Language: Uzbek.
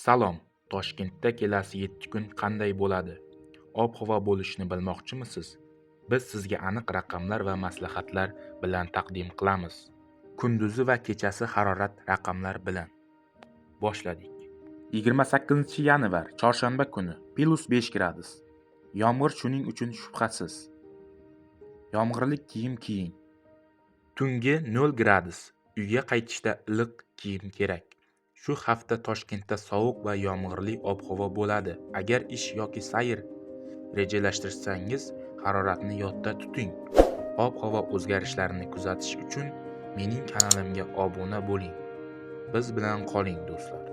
Salom, Toshkentda kelasi 7 kun qanday bo'ladi? Ob-havo bo'lishini bilmoqchimisiz? Biz sizga aniq raqamlar va maslahatlar bilan taqdim qilamiz. Kunduzi va kechasi harorat raqamlar bilan. Boshladik. 28-yanvar, chorshanba kuni +5 gradus. Yomg'ir shuning uchun shubhasiz. Yomg'irli kiyim kiying. Tungi 0 gradus. Uyga qaytishda iliq kiyim kerak. Shu hafta Toshkentda sovuq va yomg'irli ob-havo bo'ladi. Agar ish yoki sayr rejalashtirsangiz, haroratni yodda tuting. Ob-havo o'zgarishlarini kuzatish uchun mening kanalimga obuna bo'ling. Biz bilan qoling, do'stlar.